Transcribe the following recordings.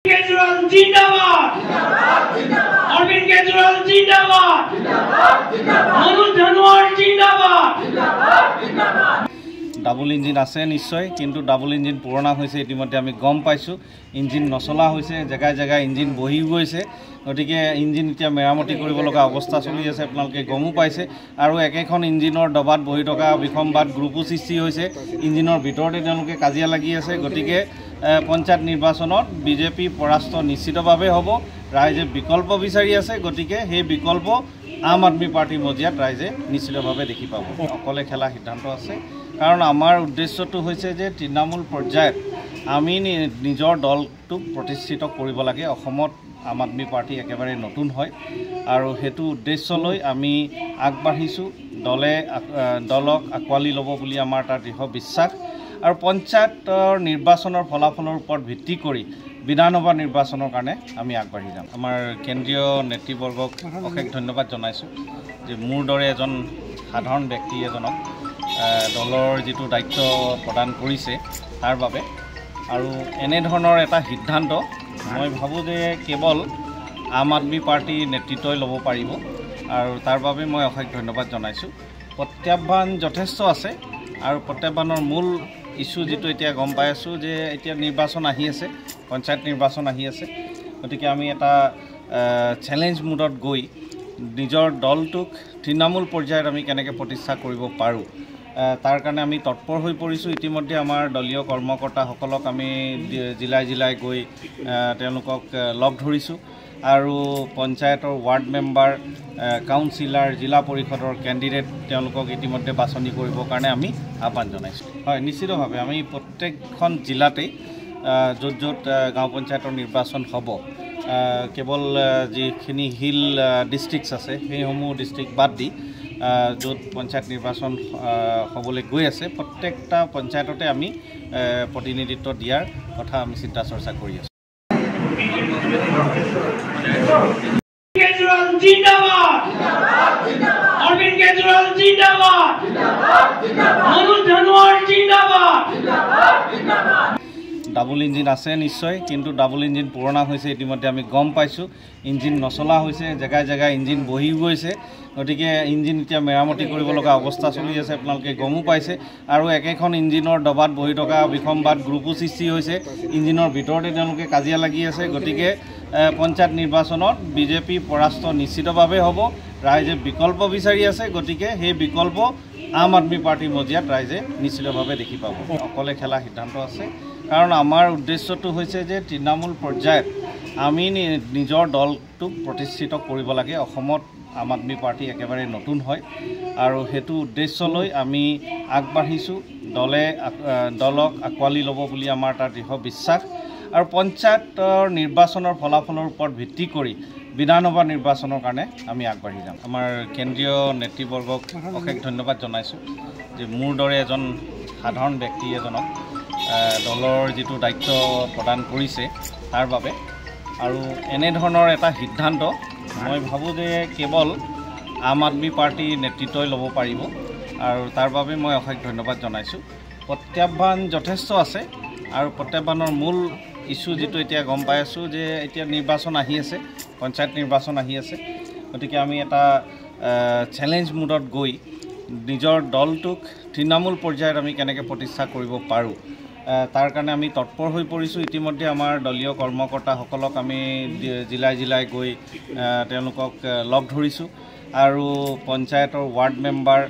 केजरीवाल जिंदाबाद अरविंद केजरीवाल जिंदाबाद मनोज धनोआर जिंदाबाद ডাবল ইঞ্জিন আছে নিশ্চয়, কিন্তু ডাবল ইঞ্জিন পুৰণা হৈছে ইতিমধ্যে আমি গম পাইছোঁ। ইঞ্জিন নচলা হৈছে, জেগাই জেগাই ইঞ্জিন বহি গৈছে। গতিকে ইঞ্জিন এতিয়া মেৰামতি কৰিব লগা অৱস্থা চলি আছে, আপোনালোকে গমো পাইছে। আৰু একেখন ইঞ্জিনৰ দবাত বহি থকা বিসম্বাদ গ্ৰুপো সৃষ্টি হৈছে। ইঞ্জিনৰ ভিতৰতে তেওঁলোকে কাজিয়া লাগি আছে। গতিকে পঞ্চায়ত নিৰ্বাচনত বিজেপি পৰাস্ত নিশ্চিতভাৱে হ'ব। ৰাইজে বিকল্প বিচাৰি আছে, গতিকে সেই বিকল্প আম আদমি পাৰ্টিৰ মজিয়াত ৰাইজে নিশ্চিতভাৱে দেখি পাব। অকলে খেলা সিদ্ধান্ত আছে, কাৰণ আমাৰ উদ্দেশ্যটো হৈছে যে তৃণমূল পৰ্যায়ত আমি নিজৰ দলটোক প্ৰতিষ্ঠিত কৰিব লাগে। অসমত আম আদমি পাৰ্টি একেবাৰে নতুন হয়, আৰু সেইটো উদ্দেশ্য লৈ আমি আগবাঢ়িছোঁ। দলক আঁকোৱালি ল'ব বুলি আমাৰ এটা দৃঢ় বিশ্বাস। আৰু পঞ্চায়তৰ নিৰ্বাচনৰ ফলাফলৰ ওপৰত ভিত্তি কৰি বিধানসভা নিৰ্বাচনৰ কাৰণে আমি আগবাঢ়ি যাম। আমাৰ কেন্দ্ৰীয় নেতৃবৰ্গক অশেষ ধন্যবাদ জনাইছোঁ যে মোৰ দৰে এজন সাধাৰণ ব্যক্তি এজনক দলৰ যিটো দায়িত্ব প্ৰদান কৰিছে তাৰ বাবে। আৰু এনেধৰণৰ এটা সিদ্ধান্ত মই ভাবোঁ যে কেৱল আম আদমি পাৰ্টিৰ নেতৃত্বই ল'ব পাৰিব, আৰু তাৰ বাবে মই অশেষ ধন্যবাদ জনাইছোঁ। প্ৰত্যাহ্বান যথেষ্ট আছে, আৰু প্ৰত্যাহ্বানৰ মূল ইছ্যু যিটো এতিয়া গম পাই আছোঁ যে এতিয়া নিৰ্বাচন আহি আছে, পঞ্চায়ত নিৰ্বাচন আহি আছে। গতিকে আমি এটা চেলেঞ্জ মুডত গৈ নিজৰ দলটোক তৃণমূল পৰ্যায়ত আমি কেনেকৈ প্ৰতিষ্ঠা কৰিব পাৰোঁ তাৰ কাৰণে আমি তৎপৰ হৈ পৰিছোঁ। ইতিমধ্যে আমাৰ দলীয় কৰ্মকৰ্তাসকলক আমি জিলাই জিলাই গৈ তেওঁলোকক লগ ধৰিছোঁ, আৰু পঞ্চায়তৰ ৱাৰ্ড মেম্বাৰ, কাউন্সিলাৰ, জিলা পৰিষদৰ কেণ্ডিডেট তেওঁলোকক ইতিমধ্যে বাছনি কৰিবৰ কাৰণে আমি আহ্বান জনাইছোঁ। হয়, নিশ্চিতভাৱে আমি প্ৰত্যেকখন জিলাতেই য'ত য'ত গাঁও পঞ্চায়তৰ নিৰ্বাচন হ'ব, কেৱল যিখিনি হিল ডিষ্ট্ৰিক্টছ আছে সেইসমূহ ডিষ্ট্ৰিক্ট বাদ দি য'ত পঞ্চায়ত নিৰ্বাচন হ'বলৈ গৈ আছে প্ৰত্যেকটা পঞ্চায়ততে আমি প্ৰতিনিধিত্ব দিয়াৰ কথা আমি চিন্তা চৰ্চা কৰি আছোঁ। केजरीवाल जिंदाबाद अरविंद केजरीवाल जिंदाबाद मनोज धनोआर जिंदाबाद ডাবল ইঞ্জিন আছে নিশ্চয়, কিন্তু ডাবল ইঞ্জিন পুৰণা হৈছে ইতিমধ্যে আমি গম পাইছোঁ। ইঞ্জিন নচলা হৈছে, জেগাই জেগাই ইঞ্জিন বহি গৈছে। গতিকে ইঞ্জিন এতিয়া মেৰামতি কৰিব লগা অৱস্থা চলি আছে, আপোনালোকে গমো পাইছে। আৰু একেখন ইঞ্জিনৰ দবাত বহি থকা বিসম্বাদ গ্ৰুপো সৃষ্টি হৈছে। ইঞ্জিনৰ ভিতৰতে তেওঁলোকে কাজিয়া লাগি আছে। গতিকে পঞ্চায়ত নিৰ্বাচনত বিজেপি পৰাস্ত নিশ্চিতভাৱে হ'ব। ৰাইজে বিকল্প বিচাৰি আছে, গতিকে সেই বিকল্প আম আদমি পাৰ্টিৰ মজিয়াত ৰাইজে নিশ্চিতভাৱে দেখি পাব। অকলে খেলা সিদ্ধান্ত আছে, কাৰণ আমাৰ উদ্দেশ্যটো হৈছে যে তৃণমূল পৰ্যায়ত আমি নিজৰ দলটোক প্ৰতিষ্ঠিত কৰিব লাগে। অসমত আম আদমি পাৰ্টি একেবাৰে নতুন হয়, আৰু সেইটো উদ্দেশ্য লৈ আমি আগবাঢ়িছোঁ। দলক আঁকোৱালি ল'ব বুলি আমাৰ এটা দৃঢ় বিশ্বাস। আৰু পঞ্চায়তৰ নিৰ্বাচনৰ ফলাফলৰ ওপৰত ভিত্তি কৰি বিধানসভা নিৰ্বাচনৰ কাৰণে আমি আগবাঢ়ি যাম। আমাৰ কেন্দ্ৰীয় নেতৃবৰ্গক অশেষ ধন্যবাদ জনাইছোঁ যে মোৰ দৰে এজন সাধাৰণ ব্যক্তি এজনক দলৰ যিটো দায়িত্ব প্ৰদান কৰিছে তাৰ বাবে। আৰু এনেধৰণৰ এটা সিদ্ধান্ত মই ভাবোঁ যে কেৱল আম আদমি পাৰ্টিৰ নেতৃত্বই ল'ব পাৰিব, আৰু তাৰ বাবে মই অশেষ ধন্যবাদ জনাইছোঁ। প্ৰত্যাহ্বান যথেষ্ট আছে, আৰু প্ৰত্যাহ্বানৰ মূল ইছ্যু যিটো এতিয়া গম পাই আছোঁ যে এতিয়া নিৰ্বাচন আহি আছে, পঞ্চায়ত নিৰ্বাচন আহি আছে। গতিকে আমি এটা চেলেঞ্জ মুডত গৈ নিজৰ দলটোক তৃণমূল পৰ্যায়ত আমি কেনেকৈ প্ৰতিষ্ঠা কৰিব পাৰোঁ তাৰ কাৰণে আমি তৎপৰ হৈ পৰিছোঁ। ইতিমধ্যে আমাৰ দলীয় কৰ্মকৰ্তাসকলক আমি জিলাই জিলাই গৈ তেওঁলোকক লগ ধৰিছোঁ, আৰু পঞ্চায়তৰ ৱাৰ্ড মেম্বাৰ,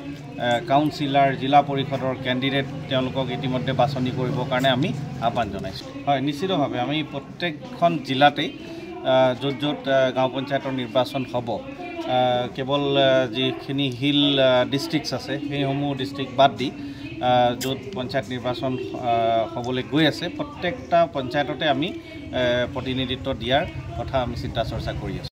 কাউন্সিলাৰ, জিলা পৰিষদৰ কেণ্ডিডেট তেওঁলোকক ইতিমধ্যে বাছনি কৰিবৰ কাৰণে আমি আহ্বান জনাইছোঁ। হয়, নিশ্চিতভাৱে আমি প্ৰত্যেকখন জিলাতেই য'ত য'ত গাঁও পঞ্চায়তৰ নিৰ্বাচন হ'ব, কেৱল যিখিনি হিল ডিষ্ট্ৰিক্টছ আছে সেইসমূহ ডিষ্ট্ৰিক্ট বাদ দি য'ত পঞ্চায়ত নিৰ্বাচন হ'বলৈ গৈ আছে প্ৰত্যেকটা পঞ্চায়ততে আমি প্ৰতিনিধিত্ব দিয়াৰ কথা আমি চিন্তা চৰ্চা কৰি আছোঁ।